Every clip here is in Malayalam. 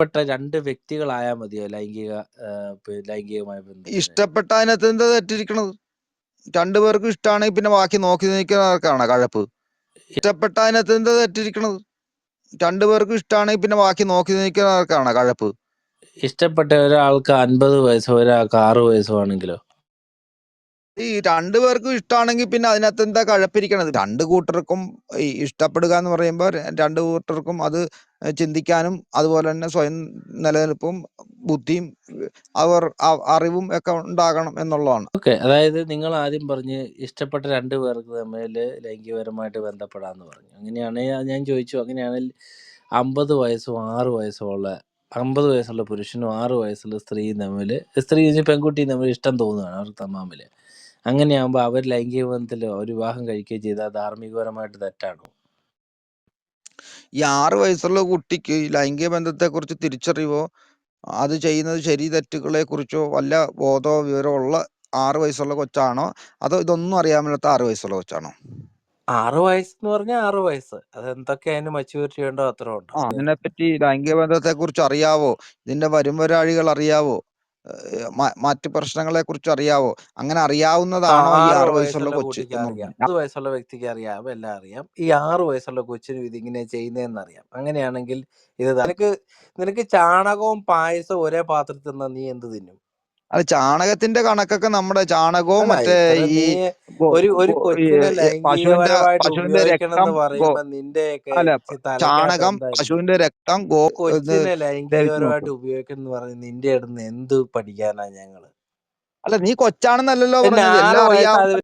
പ്പെട്ട 2 വ്യക്തികളായാ മതിയോ ലൈംഗികമായ ബന്ധത്തിന്? ഇഷ്ടപ്പെട്ട അതിനകത്ത് എന്താ തെറ്റിരിക്കണത്? രണ്ടുപേർക്കും ഇഷ്ടമാണെങ്കിൽ പിന്നെ ബാക്കി നോക്കി നിൽക്കുന്നവർക്കാണ് കഴപ്പ്. ഇഷ്ടപ്പെട്ട അതിനകത്ത് എന്താ തെറ്റിരിക്കണത്? രണ്ടുപേർക്കും ഇഷ്ടമാണെങ്കിൽ പിന്നെ ബാക്കി നോക്കി നിൽക്കുന്നവർക്കാണ് കഴപ്പ്. ഇഷ്ടപ്പെട്ട ഒരാൾക്ക് 50 വയസ്സോ ഒരാൾക്ക് 6 വയസ്സോ ആണെങ്കിലോ? ഈ രണ്ടുപേർക്കും ഇഷ്ടമാണെങ്കിൽ പിന്നെ അതിനകത്ത് എന്താ കഴപ്പിരിക്കണത്? രണ്ടു കൂട്ടർക്കും ഈ ഇഷ്ടപ്പെടുക എന്ന് പറയുമ്പോൾ രണ്ടു കൂട്ടർക്കും അത് ചിന്തിക്കാനും അതുപോലെ തന്നെ സ്വയം നിലനിൽപ്പും ബുദ്ധിയും അറിവും ഒക്കെ ഉണ്ടാകണം എന്നുള്ളതാണ്. ഓക്കെ, അതായത് നിങ്ങൾ ആദ്യം പറഞ്ഞ് ഇഷ്ടപ്പെട്ട 2 പേർക്ക് തമ്മിൽ ലൈംഗികപരമായിട്ട് ബന്ധപ്പെടാന്ന് പറഞ്ഞു. അങ്ങനെയാണെങ്കിൽ ഞാൻ ചോദിച്ചു, അങ്ങനെയാണെങ്കിൽ 50 വയസ്സും 6 വയസ്സും ഉള്ള 50 വയസ്സുള്ള പുരുഷനും 6 വയസ്സുള്ള സ്ത്രീയും തമ്മിൽ, സ്ത്രീ പെൺകുട്ടിയും തമ്മിൽ ഇഷ്ടം തോന്നുകയാണ് അവർക്ക് തമ്മിൽ. അങ്ങനെയാകുമ്പോൾ അവർ ലൈംഗിക ബന്ധത്തിൽ ഒരു വിവാഹം കഴിക്കുകയും ചെയ്താൽ ധാർമ്മികപരമായിട്ട് തെറ്റാണോ? ഈ 6 വയസ്സുള്ള കുട്ടിക്ക് ലൈംഗിക ബന്ധത്തെക്കുറിച്ച് തിരിച്ചറിവോ അത് ചെയ്യുന്നത് ശരി തെറ്റുകളെ കുറിച്ചോ വല്ല ബോധമോ വിവരമോ ഉള്ള 6 വയസ്സുള്ള കൊച്ചാണോ, അതോ ഇതൊന്നും അറിയാൻ മേലാത്ത 6 വയസ്സുള്ള കൊച്ചാണോ? 6 വയസ്സെന്ന് പറഞ്ഞാൽ 6 വയസ്സ്. അതെന്തൊക്കെ അതിന് മെച്യൂരിറ്റി ഉണ്ടോ അത്ര ഉണ്ടോ? അതിനെപ്പറ്റി ലൈംഗിക ബന്ധത്തെക്കുറിച്ച് അറിയാവോ? ഇതിന്റെ വരുംവരാഴികൾ അറിയാവോ? മറ്റ് പ്രശ്നങ്ങളെ കുറിച്ച് അറിയാവോ? അങ്ങനെ അറിയാവുന്നതാണോ ഈ 6 വയസ്സുള്ള കൊച്ച് കുട്ടിക്ക് എന്ന് അറിയാം, പറഞ്ഞാൽ? 10 വയസ്സുള്ള വ്യക്തിക്ക് അറിയാം, എല്ലാം അറിയാം. ഈ 6 വയസ്സുള്ള കൊച്ചിനും ഇതിങ്ങനെ ചെയ്യുന്നതെന്ന് അറിയാം. അങ്ങനെയാണെങ്കിൽ ഇത് നിനക്ക് ചാണകവും പായസവും ഒരേ പാത്രത്തിൽ തന്നാൽ നീ എന്ത് തിന്നും? അത് ചാണകത്തിന്റെ കണക്കൊക്കെ നമ്മുടെ ചാണകവും അല്ല, മറ്റേ നീ ഒരു കൊച്ചിനെ ലൈംഗികപരമായിട്ട് പശുവിന്റെ ഉപയോഗിക്കണം രക്തം എന്ന് പറയുമ്പോ നിന്റെയൊക്കെ അല്ല തലക്കകത്ത് ചാണകം എന്തായിരിക്കും? പശുവിന്റെ രക്തം കൊച്ചിനെ ധരിച്ചു ലൈംഗികപരമായിട്ട് നോക്കും. ഉപയോഗിക്കണം എന്ന് പറഞ്ഞ് നിന്റെ അടുത്ത് എന്ത് പഠിക്കാനാ ഞങ്ങള്? അല്ല നീ കൊച്ചാണെന്നല്ലല്ലോ പിന്നെ പറഞ്ഞത്. 6 എല്ലാം വയസ്സ് അറിയാവുന്ന നീ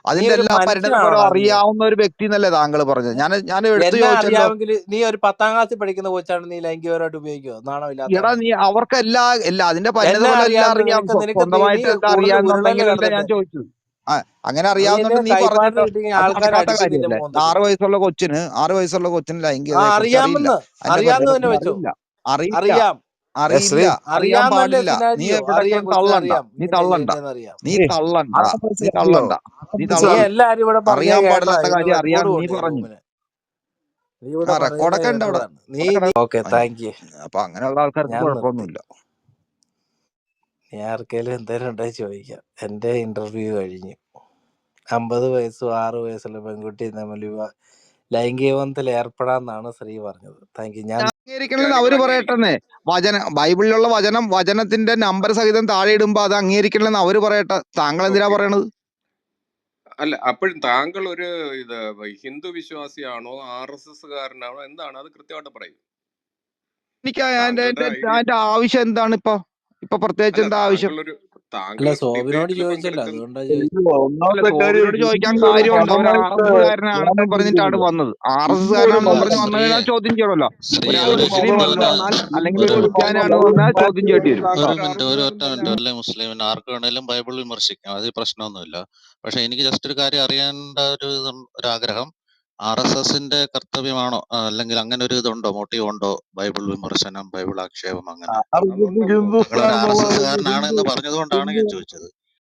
അതിന്റെ ഒരു എല്ലാ പരിണതഫലവും മനുഷ്യനാണോടാ നീ? അറിയാവുന്ന ഒരു വ്യക്തി എന്നല്ലേ താങ്കൾ പറഞ്ഞത്? ഞാൻ എടുത്തു എല്ലാം ചോദിച്ചല്ലോ. അറിയാമെങ്കിൽ നീ ഒരു 10ാം ക്ലാസ്സിൽ പഠിക്കുന്ന കൊച്ചാണ് നീ ലൈംഗികപരമായിട്ട് ഉപയോഗിക്കുമോ? നാണോ എടാ ഇല്ലാത്തവനെ. നീ അവർക്ക് എല്ലാ അതിന്റെ എല്ലാം പരിണതഫലം എല്ലാം അറിയാമെന്ന് അറിയാം. നിനക്ക് നീ സ്വന്തമായിട്ട് എല്ലാം കൂടുതൽ ഉരുളല്ലേ അറിയാന്നുണ്ടെങ്കിലല്ലേ ഞാൻ കിടന്നിട്ട്? ചോദിച്ചത്. അങ്ങനെ നീ അറിയാവുന്നുണ്ട് നീ കൈപ്പാട്ട് പറഞ്ഞല്ലോ. കിട്ടിയ അത് ആൾക്കാർ നടക്കാത്ത അടിക്കും നിന്റെ കാര്യമല്ലേ? മോന്തയ്ക്ക്. 6 വയസ്സുള്ള കൊച്ചിന് ലൈംഗികതയെ കുറിച്ച് അറിയില്ല. അറിയാമെന്ന് അതിന്റെ അറിയാമെന്ന് തന്നെ പരിണതഫലം വെച്ചോ. അറിയില്ല. അറിയില്ല. അറിയാം. അറിയില്ല. അറിയാൻ അറിയാമെന്നല്ലേ പാടില്ല. നീ സിനാരിയോ? ഇവിടെ അറിയാം, കിടന്ന് കൊച്ചിനെ തള്ളണ്ട. അറിയാം നീ ഇങ്ങനെ തള്ളണ്ട. ചെയ്യുന്നതെന്ന് അറിയാം. നീ തള്ളണ്ട. നീ മനസ്സിലായല്ലോ. തള്ളണ്ട. നീ നീ തള്ളണ്ട. എല്ലാരും ഇവിടെ പറഞ്ഞ അറിയാൻ കേട്ടതാ. പാടില്ലാത്ത ഇതിന് കാര്യം അറിയാൻ റെക്കോർഡും നീ ഉണ്ട് ഈ പറഞ്ഞു. റൂമിന്. നീ ഇവിടെ പറയുന്നത് റെക്കോർഡൊക്കെ ഉണ്ട് അവിടെ. കേട്ടതാണ്. Okay, thank you. അപ്പൊ അങ്ങനെയുള്ള ആൾക്കാർക്ക് ഞാൻ നിർത്തി. കുഴപ്പമൊന്നുമില്ല. നീ ആർക്കെങ്കിലും എന്തെങ്കിലും ഉണ്ടെങ്കിൽ ചോദിക്കാം. എന്റെ ഇന്റർവ്യൂ കഴിഞ്ഞു. 50 വയസ്സും 6 വയസ്സുള്ള പെൺകുട്ടിയും തമ്മിൽ ലൈംഗിക ബന്ധത്തിൽ ഏർപ്പെടാന്നാണ് ശ്രീ പറഞ്ഞത്. Thank you. ഞാൻ അംഗീകരിക്കണമെന്ന് അവര് പറയട്ടെന്നേ. ബൈബിളിലുള്ള വചനത്തിന്റെ നമ്പർ സഹിതം താഴെ ഇടുമ്പോ അത് അംഗീകരിക്കണമെന്ന് അവര് പറയട്ടെ. താങ്കൾ എന്തിനാ പറയണത്? അല്ല, അപ്പോഴും താങ്കൾ ഒരു ഹിന്ദു വിശ്വാസിയാണോ RSS കാരനാണോ എന്താണ് അത് കൃത്യമായിട്ട് പറയും. എനിക്ക് അതിന്റെ ആവശ്യം എന്താണ് ഇപ്പൊ പ്രത്യേകിച്ച് എന്താ ആവശ്യം? അല്ല, സോബിനോട് ചോദിച്ചല്ലോ, അതുകൊണ്ടാ ചോദിച്ചത്. സോബിനോട് ചോദിക്കാൻ കാര്യമുണ്ട്. അവർ RSS കാരനാണെന്ന് പറഞ്ഞിട്ടാണ് വന്നത്. RSS കാരനാണെന്ന് പറഞ്ഞ് വന്നതിനാൽ ചോദ്യം ചെയ്യണമല്ലോ. ഒരാൾ മുസ്ലിം ആണെന്ന് വന്നാൽ അല്ലെങ്കിൽ ഒരു ക്രിസ്ത്യാനാണെന്ന് വന്നാൽ ചോദ്യം ചെയ്യേണ്ടി വരും. ഒറ്റ മിനിറ്റ്. മുസ്ലിമിന് ആർക്ക് വേണേലും ബൈബിൾ വിമർശിക്കാം, അത് പ്രശ്നമൊന്നുമില്ല. പക്ഷെ എനിക്ക് ജസ്റ്റ് ഒരു കാര്യം അറിയേണ്ട ഒരാഗ്രഹം, RSSന്റെ കർത്തവ്യമാണോ, അല്ലെങ്കിൽ അങ്ങനെ ഒരു ഇതുണ്ടോ, മോട്ടീവ് ഉണ്ടോ? ബൈബിൾ വിമർശനം, ബൈബിൾ ആക്ഷേപം, അങ്ങനെ RSS കാരനാണ് എന്ന് പറഞ്ഞതുകൊണ്ടാണ് ഞാൻ ചോദിച്ചത്.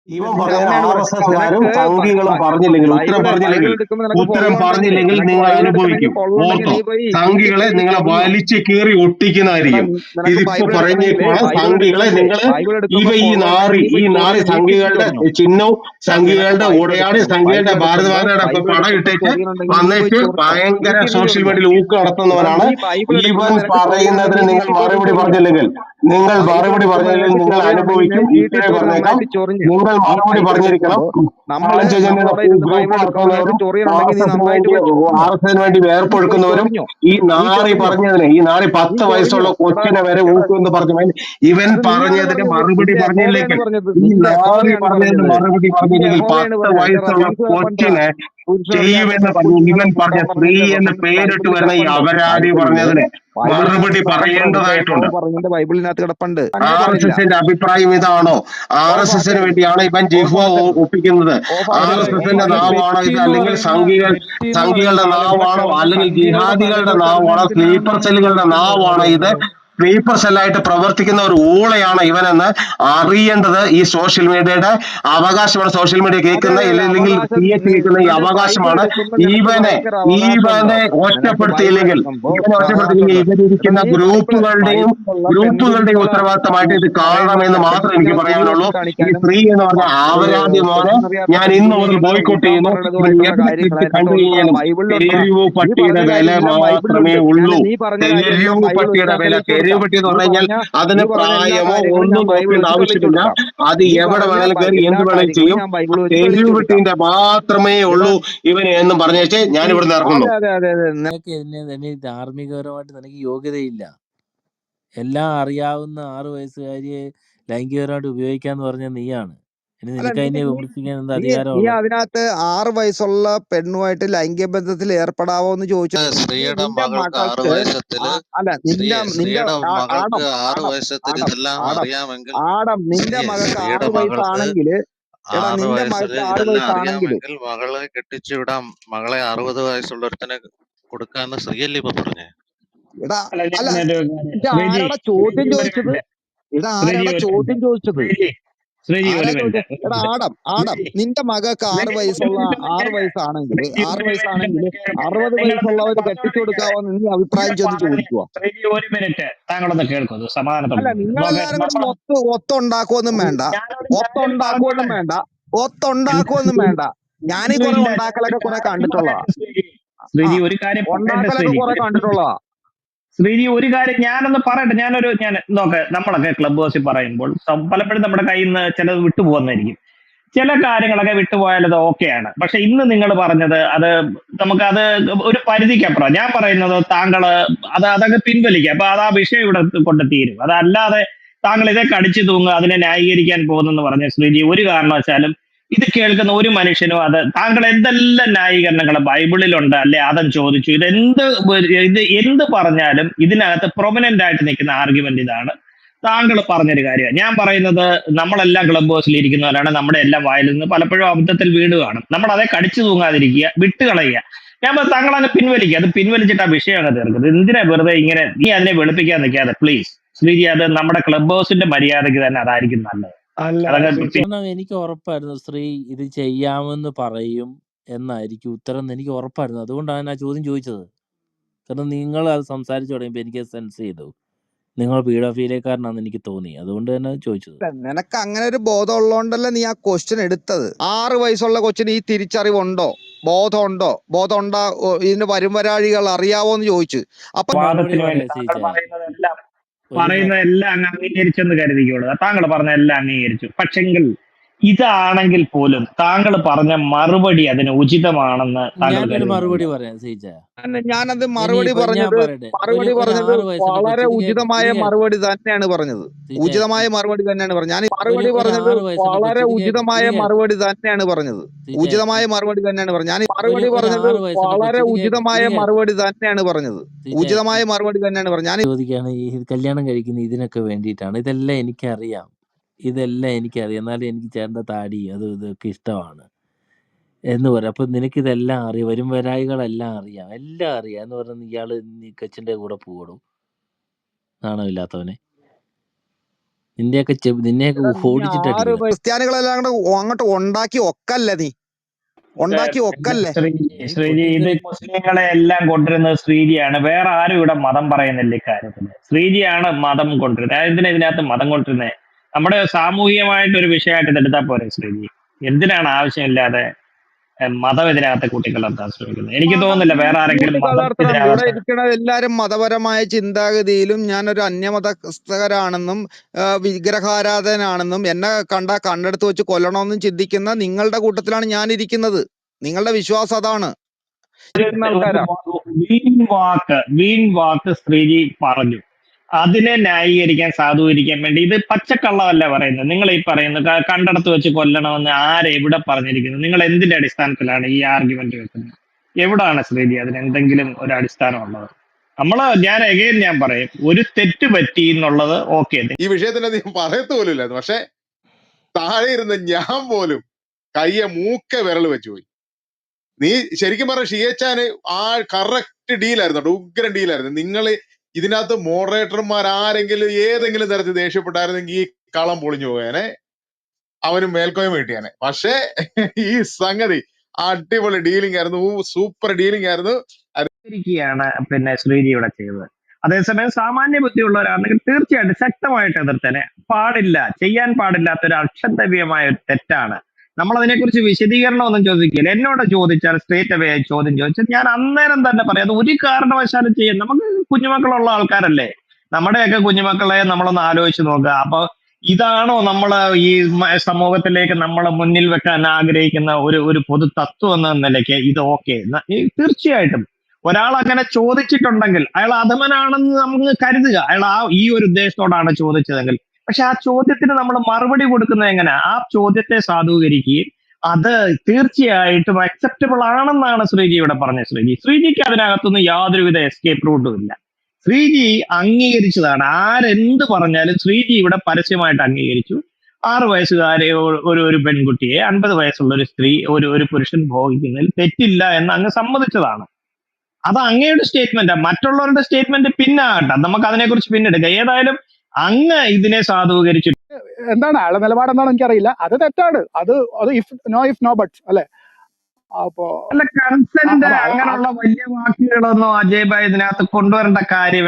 ഇവൻ പറഞ്ഞ RSS കാരും സംഘികളും പറഞ്ഞില്ലെങ്കിൽ ഉത്തരം പറഞ്ഞില്ലെങ്കിൽ നിങ്ങൾ അനുഭവിക്കും. ഓർത്തോ, സംഘികളെ നിങ്ങളെ വലിച്ചു കീറി ഒട്ടിക്കുന്നതായിരിക്കും. ഇതിപ്പോ പറഞ്ഞേക്കുവാണ്, സംഘികളെ നിങ്ങൾ ഈ നാറി സംഘികളുടെ ചിഹ്നവും സംഘികളുടെ ഉടയാടി സംഘികളുടെ ഭാരതമാതയുടെ പടം ഇട്ടേക്ക് വന്നിട്ട് ഭയങ്കര സോഷ്യൽ മീഡിയയിൽ ഊക്ക് നടത്തുന്നവനാണ്. ഇവൻ പറയുന്നതിന് നിങ്ങൾ മറുപടി പറഞ്ഞില്ലെങ്കിൽ നിങ്ങൾ അനുഭവിക്കും. ഇത്രേ പറഞ്ഞേക്കാം, നിങ്ങൾ മറുപടി പറഞ്ഞിരിക്കണം. ഗ്രൂപ്പ് നടത്തുന്നവരും RSSന് വേണ്ടി വേർപ്പൊഴുക്കുന്നവരും ഈ നാറി 10 വയസ്സുള്ള കൊച്ചിനെ വരെ ഊക്കും എന്ന് പറഞ്ഞു. ഇവൻ പറഞ്ഞതിന് മറുപടി പറഞ്ഞില്ലെങ്കിൽ, ഈ നാറി പറഞ്ഞതിന് മറുപടി പറഞ്ഞില്ലെങ്കിൽ 10 വയസ്സുള്ള കൊച്ചിനെ ചെയ്യുമെന്ന് പറഞ്ഞു. ഇവൻ പറഞ്ഞ സ്ത്രീ എന്ന് പേരിട്ട് വരുന്ന ഈ അപരാധി പറഞ്ഞതിന് മറുപടി പറയേണ്ടതായിട്ടുണ്ട്. ബൈബിളിനകത്ത് കിടപ്പുണ്ട്. RSSന്റെ അഭിപ്രായം ഇതാണോ? RSSന് വേണ്ടിയാണ് ഇവൻ ജിഹ്വ ഒപ്പിക്കുന്നത്? RSSന്റെ നാവാണോ ഇത്? അല്ലെങ്കിൽ സംഘികളുടെ നാവാണോ? അല്ലെങ്കിൽ ജിഹാദികളുടെ നാവാണോ? സ്ലീപ്പർ സെല്ലുകളുടെ നാവാണോ ഇത്? സ്ലീപ്പർ സെല്ലായിട്ട് പ്രവർത്തിക്കുന്ന ഒരു ഊളയാണ് ഇവനെന്ന് അറിയേണ്ടത് ഈ സോഷ്യൽ മീഡിയയുടെ അവകാശമാണ്. സോഷ്യൽ മീഡിയ അതെ കേൾക്കുന്ന അതെ അല്ലെങ്കിൽ അവകാശം. പി എച്ച് കേൾക്കുന്ന ഈ നിനക്ക് ബൈബിൾ അവകാശമാണ്. എടുക്കുമ്പോൾ നിനക്ക് ഇവനെ ഭയങ്കര അവകാശം ഉണ്ടോ? ഇവനെ നിനക്ക് ബൈബിൾ ഒറ്റപ്പെടുത്തിയില്ലെങ്കിൽ എടുക്കുമ്പോൾ ഇവരുള്ള എടാ നീ ഗ്രൂപ്പുകളുടെയും പെൺകുട്ടികളെ ഉത്തരവാദിത്തമായിട്ട് ഇത് കാണണമെന്ന് മാത്രം എനിക്ക് പെൺകുട്ടികളെ പറയാനുള്ളൂ. പുള്ളിവെച്ച് ഈ കാണിക്കാനും സ്ത്രീ എന്ന് പറഞ്ഞ ആവരാദ്യ മോനെ കൊച്ചിനറിയാത്ത ഞാൻ ഇന്ന് മുതൽ പെൺകുഞ്ഞുങ്ങളെ ബോയ്ക്കോട്ട് നിക്കാൻ ചെയ്യുന്നു. ഇവൻ പറയണതുമായിട്ടുള്ള എവിടെ കാര്യങ്ങൾ ക്ലിപ്പ് കണ്ടു അതിനകത്ത് ഉണ്ടടാ, കഴിഞ്ഞാലും ബൈബിളിലുണ്ടടാ. തെരുവ് നീ പട്ടിയുടെ പറഞ്ഞ വില കാര്യമെല്ലാം മാത്രമേ ബൈബിളിലുണ്ട്. ഉള്ളൂ. നീ പറഞ്ഞ കാര്യമെല്ലാം തെരുവ് ബൈബിൾ വെച്ച് പട്ടിയുടെ ഞാൻ വില. തെളിയിച്ചു തെരുവ് കൊടുക്കാം. പട്ടി എന്ന് നീ പറഞ്ഞു കഴിഞ്ഞാൽ പറഞ്ഞ അതിന് എല്ലാ പ്രായമോ കാര്യങ്ങളും ഒന്നും ഞാൻ ബൈബിൾ നോക്കേണ്ട വെച്ച് തെളിയിച്ചു ആവശ്യമില്ല. കൊടുക്കാം. അത് നീ എവിടെ പറഞ്ഞ വേണേലും കയറി എല്ലാ എന്ത് വേണേലും കാര്യങ്ങളും ചെയ്യും. ഞാൻ ബൈബിൾ വെച്ച് തെരുവ് തെളിയിച്ചു കൊടുക്കാം. പട്ടീന്റെ മാത്രമേ എടാ ഉള്ളൂ ഇവന് എന്നും പറഞ്ഞേച്ച് ഞാൻ നീ ഇവിടുന്ന് ഇറങ്ങുന്നു. അതെ അതെ അതെ അതെ നിനക്ക് തന്നെ ധാർമ്മികപരമായിട്ട് നിനക്ക് യോഗ്യതയില്ല. എല്ലാം അറിയാവുന്ന 6 വയസ്സുകാരിയെ ലൈംഗികപരമായിട്ട് ഉപയോഗിക്കാന്ന് പറഞ്ഞ നീയാണ്. ഇനി അല്ല നിനക്ക് നീ അതിനെ നീ വിമർശിക്കാൻ എന്താ നീ നീ അധികാരമുള്ളത്? അതിനകത്ത് 6 വയസ്സുള്ള പെണ്ണുമായിട്ട് ലൈംഗിക ബന്ധത്തിൽ ഏർപ്പെടാവോ എന്ന് ചോദിച്ചു. സ്ത്രീയുടെ നിന്റെ മകൾക്ക് 6 മകൾക്ക് വയസ്സത്തില് അല്ല നിന്റെ നിന്റെ സ്ത്രീയുടെ ആടം മകൾക്ക് 6 ആടം വയസ്സത്തിൽ ആടം ഇതെല്ലാം ആടം അറിയാമെങ്കിൽ ആടം നിന്റെ മകൾക്ക് സ്ത്രീയുടെ 6 മകൾക്ക് വയസ്സാണെങ്കിൽ എടാ 6 നിന്റെ വയസ്സിൽ മകൾക്ക് 6 ഇതെല്ലാം വയസ്സാണെങ്കിൽ അറിയാമെങ്കിൽ മകളെ കെട്ടിച്ചു വിടാം. മകളെ 60 വയസ്സുള്ളൊരുത്തനെ കൊടുക്കാന്ന് സ്ത്രീയല്ലേ ഇപ്പൊ പറഞ്ഞേ? എടാ അല്ല അല്ല ഞാനൊരു കാര്യം ഇത് ശ്രീജി ആരാടാ ചോദ്യം ശ്രീജി ഒരു ചോദിച്ചത്? മിനിറ്റ് ഇതാ ശ്രീജി ആരാടാ ഒരു ചോദ്യം മിനിറ്റ് ചോദിച്ചത്? ശ്രീജി ആരാ ഒരു ചോദിച്ചത്? മിനിറ്റ് എടാ ആടം ശ്രീജി നിന്റെ മകൾക്ക് 6 ശ്രീജി ഒരു വയസ്സുള്ള മിനിറ്റ് ഒന്ന് 6 കേക്ക് വയസ്സാണെങ്കിൽ ശ്രീജി 6 ഒരു മിനിറ്റ് വയസ്സാണെങ്കിൽ ഒന്ന് കേൾക്ക് 60 നിങ്ങൾ വയസ്സുള്ളവര് കെട്ടിച്ചു പറഞ്ഞോണ്ടിരിക്കാതെ കൊടുക്കാവോന്ന് നീ നിങ്ങൾ അഭിപ്രായം ചെന്ന് പറഞ്ഞ ചോദിക്കുക. ശ്രീജി ഒരു മിനിറ്റ് താങ്കളൊന്ന് കേൾക്കൂ സമാധാനത്തോടെ അല്ല നോക്ക് നിങ്ങളെല്ലാരും കൂടെ ഒത്തുണ്ടാക്കുവൊന്നും വേണ്ട, ഞാനൊരു കാര്യം ഒത്തുണ്ടാക്കുവൊന്നും പറഞ്ഞോട്ടെ വേണ്ട, എന്താ ഒത്തുണ്ടാക്കുവൊന്നും വേണ്ട. ഞാനീ കുറെ ഒന്നുമില്ല ഞാനൊരു ഉണ്ടാക്കലൊക്കെ കുറെ കാര്യം കണ്ടിട്ടുള്ളതാ. പറയട്ടെ ശ്രീജി ആ ശ്രീജി ഒരു കാര്യം പറയട്ടെ ഉണ്ടാക്കലൊക്കെ ശ്രീജി കുറെ കണ്ടിട്ടുള്ളതാ. ശ്രീജി ഒരു കാര്യം ഞാനൊന്ന് പറയട്ടെ ഞാൻ നോക്കെ നമ്മളൊക്കെ ക്ലബ് ഹൗസിൽ പറയുമ്പോൾ പലപ്പോഴും നമ്മുടെ കയ്യിൽ നിന്ന് ചിലത് വിട്ടുപോകുന്നതായിരിക്കും. ചില കാര്യങ്ങളൊക്കെ വിട്ടുപോയാൽ അത് ഓക്കെയാണ്. പക്ഷെ ഇന്ന് നിങ്ങൾ പറഞ്ഞത് അത് നമുക്കത് ഒരു പരിധിക്കപ്പുറം. ഞാൻ പറയുന്നത് താങ്കള് അതൊക്കെ പിൻവലിക്കുക. അപ്പൊ അത് ആ വിഷയം ഇവിടെ കൊണ്ട് തീരും. അതല്ലാതെ താങ്കൾ ഇതേ കടിച്ചു തൂങ്ങുക അതിനെ ന്യായീകരിക്കാൻ പോകുന്നെന്ന് പറഞ്ഞ ശ്രീജി ഒരു കാരണവശാലും ഇത് കേൾക്കുന്ന ഒരു മനുഷ്യനും അത് താങ്കൾ എന്തെല്ലാം ന്യായീകരണങ്ങൾ ബൈബിളിലുണ്ട് അല്ലെ അതം ചോദിച്ചു ഇത് എന്ത് പറഞ്ഞാലും ഇതിനകത്ത് പ്രൊമനന്റ് ആയിട്ട് നിൽക്കുന്ന ആർഗ്യുമെന്റ് ഇതാണ്. താങ്കൾ പറഞ്ഞൊരു കാര്യമാണ് ഞാൻ പറയുന്നത്. നമ്മളെല്ലാം ക്ലബ് ഹൗസിൽ ഇരിക്കുന്നവരാണ്. നമ്മുടെ എല്ലാം വായിൽ നിന്ന് പലപ്പോഴും അബദ്ധത്തിൽ വീട് കാണും. നമ്മൾ അതേ കടിച്ചു തൂങ്ങാതിരിക്കുക, വിട്ടുകളയുക. ഞാൻ താങ്കൾ അങ്ങ് പിൻവലിക്കുക. അത് പിൻവലിച്ചിട്ട് ആ വിഷയം അങ്ങ് തീർക്കുന്നത്. എന്തിനാ വെറുതെ ഇങ്ങനെ നീ അതിനെ വെളുപ്പിക്കാൻ നിൽക്കാതെ പ്ലീസ് ശ്രീജി. അത് നമ്മുടെ ക്ലബ് ഹൗസിന്റെ മര്യാദയ്ക്ക് തന്നെ അതായിരിക്കും നല്ലത്. അല്ല അതങ്ങ് കാരണം എനിക്ക് ഉറപ്പായിരുന്നു സ്ത്രീ ഇത് ചെയ്യാമെന്ന് പറയും എന്നായിരിക്കും ഉത്തരം എന്ന് എനിക്ക് ഉറപ്പായിരുന്നു. അതുകൊണ്ടാണ് ഞാൻ ആ ചോദ്യം ചോദിച്ചത്. കാരണം നിങ്ങൾ അത് സംസാരിച്ചു തുടങ്ങിയപ്പോൾ എനിക്ക് സെൻസ് ചെയ്തു നിങ്ങൾ പീഡോഫീലിയക്കാരനാണെന്ന് എനിക്ക് തോന്നി. അതുകൊണ്ട് തന്നെ ചോദിച്ചത്. നിനക്ക് അങ്ങനെ ഒരു ബോധം ഉള്ളതുകൊണ്ടല്ലേ നീ ആ ക്വസ്റ്റ്യൻ എടുത്തത്. 6 വയസ്സുള്ള കൊച്ചിന് ഈ തിരിച്ചറിവുണ്ടോ, ബോധമുണ്ടോ, ഇതിന്റെ വരുംവരാഴികൾ അറിയാവോ എന്ന് ചോദിച്ചു. അപ്പൊ മറുപടി വാദത്തിന് വേണ്ടി പറയാ താങ്കൾ സീച്ച. പറയുന്നതെല്ലാം അങ്ങ് അംഗീകരിച്ചെന്ന് കരുതിക്കോളൂ. താങ്കൾ പറഞ്ഞ എല്ലാം അംഗീകരിച്ചു. പക്ഷെങ്കിൽ ഇതാണെങ്കിൽ പോലും താങ്കൾ പറഞ്ഞ മറുപടി അതിന് ഉചിതമാണെന്ന് താങ്കൾ ഞാനൊരു മറുപടി കരുതുന്നുണ്ടോ? പറയാം സീച്ച. ഞാനത് മറുപടി ഇനിയിപ്പോ ഞാൻ പറഞ്ഞത് പറയട്ടെ, ഒരു 6 വയസ്സുള്ള വളരെ കൊച്ചിന് ഉചിതമായ ഇത് കേൾക്ക് മറുപടി തന്നെയാണ് പറഞ്ഞത്. സീച്ച. ഉചിതമായ മറുപടി തന്നെയാണ് പറഞ്ഞത്. ഞാൻ ഈ മറുപടി ഒരു പറഞ്ഞത് 6 വയസ്സുള്ള വളരെ കൊച്ചിന് ഉചിതമായ ഇത് കേൾക്ക് മറുപടി തന്നെയാണ് പറഞ്ഞത്. സീച്ച. ഉചിതമായ മറുപടി തന്നെയാണ് പറഞ്ഞത്. ഞാൻ ഈ മറുപടി ഒരു പറഞ്ഞത് 6 വയസ്സുള്ള വളരെ കൊച്ചിന് ഉചിതമായ ഇത് കേൾക്ക് മറുപടി തന്നെയാണ് പറഞ്ഞത്. സീച്ച. ഉചിതമായ മറുപടി തന്നെയാണ് പറഞ്ഞത്. ഞാൻ ചോദിക്കുകയാണ് ഈ കല്യാണം കഴിക്കുന്ന ഇതിനൊക്കെ വേണ്ടിയിട്ടാണ്. ഇതെല്ലാം എനിക്കറിയാം, എന്നാലും എനിക്ക് ചേട്ടൻ്റെ താടി അതും ഇതൊക്കെ ഇഷ്ടമാണ് എന്ന് പറയാം. അപ്പൊ നിനക്കിതെല്ലാം അറിയാം, വരും വരായികളെല്ലാം അറിയാം, എല്ലാം അറിയാം എന്ന് പറഞ്ഞ ഇയാള് നീ കൊച്ചിന്റെ കൂടെ പോകണം? നാണമില്ലാത്തവനെ. നിന്നെയൊക്കെ നീ 6 ഓടിച്ചിട്ടടിക്കും. ക്രിസ്ത്യാനികളെല്ലാം കൂടെ അങ്ങോട്ട് ഉണ്ടാക്കി ഒക്കല്ലേ നീ ഉണ്ടാക്കി ഒക്കല്ലേ. ശ്രീജി ഇത് മുസ്ലിങ്ങളെ എല്ലാം കൊണ്ടുവരുന്നത് ശ്രീജിയാണ്. വേറെ ആരും ഇവിടെ മതം പറയുന്നില്ല ഇക്കാര്യത്തിന്. ശ്രീജിയാണ് മതം കൊണ്ടുവരുന്നത്. ഇതിനകത്ത് മതം കൊണ്ടുവരുന്നത് നമ്മുടെ സാമൂഹികമായിട്ട് ഒരു വിഷയമായിട്ട് ഇതെടുത്താൽ പോരെ ശ്രീജി? എന്തിനാണ് ആവശ്യമില്ലാതെ മതം ഇതിനകത്ത് കൂട്ടിക്കലർത്താൻ ശ്രമിക്കുന്നത്? എനിക്ക് തോന്നുന്നില്ല വേറെ ആരെങ്കിലും മതം കൂട്ടിക്കലർത്തണം. ഇവിടെ ഇതിനകത്ത് ഇരിക്കണ എല്ലാരും മതപരമായ ചിന്താഗതിയിലും ഞാനൊരു അന്യമതസ്ഥരാണെന്നും വിഗ്രഹാരാധനാണെന്നും എന്നെ കണ്ടെടുത്ത് വെച്ച് കൊല്ലണമെന്നും ചിന്തിക്കുന്ന നിങ്ങളുടെ കൂട്ടത്തിലാണ് ഞാൻ ഇരിക്കുന്നത്. നിങ്ങളുടെ വിശ്വാസം അതാണ്. ആൾക്കാരാ വീൺ വാക്ക് ശ്രീജി പറഞ്ഞു. അതിനെ ന്യായീകരിക്കാൻ സാധൂകരിക്കാൻ വേണ്ടി ഇത് പച്ചക്കള്ളമല്ല പറയുന്നത്. നിങ്ങൾ ഈ പറയുന്നത് കണ്ടെടുത്ത് വെച്ച് കൊല്ലണമെന്ന് ആരെവിടെ പറഞ്ഞിരിക്കുന്നത്? നിങ്ങൾ എന്തിന്റെ അടിസ്ഥാനത്തിലാണ് ഈ ആർഗ്യുമെന്റ് വെക്കുന്നത്? എവിടാണ് ശ്രീജി അതിന് എന്തെങ്കിലും ഒരു അടിസ്ഥാനമുള്ളത്? ഞാൻ പറയും, ഒരു തെറ്റ് പറ്റി എന്നുള്ളത് ഓക്കെ. ഈ വിഷയത്തിന് നീ പറയത്ത് പോലും ഇല്ലായിരുന്നു. പക്ഷെ താഴെ ഇരുന്ന് ഞാൻ പോലും കയ്യെ മൂക്കെ വിരൽ വെച്ചു പോയി. നീ ശരിക്കും പറഞ്ഞ ഷിയച്ചാന് ആ കറക്റ്റ് ഡീലായിരുന്നു കേട്ടോ, ഉഗ്രൻ ഡീലായിരുന്നു. നിങ്ങൾ ഇതിനകത്ത് മോഡറേറ്റർമാർ ആരെങ്കിലും ഏതെങ്കിലും തരത്തിൽ ദേഷ്യപ്പെട്ടായിരുന്നെങ്കിൽ ഈ കളം പൊളിഞ്ഞു പോയേനെ, അവനും മേൽക്കോയ്മ കിട്ടിയാനെ. പക്ഷേ ഈ സംഗതി അടിപൊളി ഡീലിംഗ് ആയിരുന്നു, സൂപ്പർ ഡീലിംഗ് ആയിരുന്നു. ാണ് പിന്നെ ശ്രീജി ഇവിടെ ചെയ്തത്. അതേസമയം സാമാന്യ ബുദ്ധിയുള്ളവരാണെങ്കിൽ തീർച്ചയായിട്ടും ശക്തമായിട്ട് എതിർത്തേനെ. പാടില്ല, ചെയ്യാൻ പാടില്ലാത്ത ഒരു അക്ഷന്തവ്യമായ ഒരു തെറ്റാണ്. നമ്മൾ അതിനെക്കുറിച്ച് വിശദീകരണം ഒന്നും ചോദിക്കില്ല. എന്നോട് ചോദിച്ചാൽ സ്ട്രേറ്റ് അവേ ചോദ്യം ചോദിച്ചാൽ ഞാൻ അന്നേരം തന്നെ പറയാം അത് ഒരു കാരണവശാലും ചെയ്യാൻ. നമുക്ക് കുഞ്ഞുമക്കളുള്ള ആൾക്കാരല്ലേ, നമ്മുടെയൊക്കെ കുഞ്ഞുമക്കളെ നമ്മളൊന്ന് ആലോചിച്ച് നോക്കുക. അപ്പൊ ഇതാണോ നമ്മൾ ഈ സമൂഹത്തിലേക്ക് നമ്മൾ മുന്നിൽ വെക്കാൻ ആഗ്രഹിക്കുന്ന ഒരു പൊതു തത്വം എന്ന നിലയ്ക്ക് ഇത് ഓക്കെ? തീർച്ചയായിട്ടും ഒരാൾ അങ്ങനെ ചോദിച്ചിട്ടുണ്ടെങ്കിൽ അയാൾ അധമനാണെന്ന് നമുക്ക് കരുതുക. അയാൾ ഈ ഒരു ഉദ്ദേശത്തോടാണ് ചോദിച്ചതെങ്കിൽ. പക്ഷെ ആ ചോദ്യത്തിന് നമ്മൾ മറുപടി കൊടുക്കുന്നത് എങ്ങനെ? ആ ചോദ്യത്തെ സാധൂകരിക്കുകയും അത് തീർച്ചയായിട്ടും അക്സെപ്റ്റബിൾ ആണെന്നാണ് ശ്രീജി ഇവിടെ പറഞ്ഞത്. ശ്രീജിക്ക് അതിനകത്തൊന്നും യാതൊരുവിധ എസ്കേപ്പ് റൂട്ടും ഇല്ല. ശ്രീജി അംഗീകരിച്ചതാണ്. ആരെന്ത് പറഞ്ഞാലും ശ്രീജി ഇവിടെ പരസ്യമായിട്ട് അംഗീകരിച്ചു. 6 വയസ്സുകാരെ ഒരു പെൺകുട്ടിയെ 50 വയസ്സുള്ള ഒരു സ്ത്രീ ഒരു പുരുഷൻ ഭോഗിക്കുന്നതിൽ തെറ്റില്ല എന്ന് അങ്ങ് സമ്മതിച്ചതാണ്. അത് അങ്ങയുടെ സ്റ്റേറ്റ്മെന്റ്. മറ്റുള്ളവരുടെ സ്റ്റേറ്റ്മെന്റ് പിന്നെ ആകട്ടെ, നമുക്ക് അതിനെക്കുറിച്ച് പിന്നെടുക്കാം. ഏതായാലും അങ്ങ് ഇതിനെ സാധൂകരിച്ചു. എന്താണ് അയാളുടെ നിലപാട് എന്താണെന്ന് എനിക്കറിയില്ല. അത് തെറ്റാണ്. അത് ഇഫ് നോ ബട്ട് അല്ലെ. അപ്പോ അല്ല, കൺസെന്റ് അങ്ങനെയുള്ള വലിയ വാക്കുകളൊന്നും അജയ് ഭായ് ഇതിനകത്ത് കൊണ്ടുവരേണ്ട കാര്യം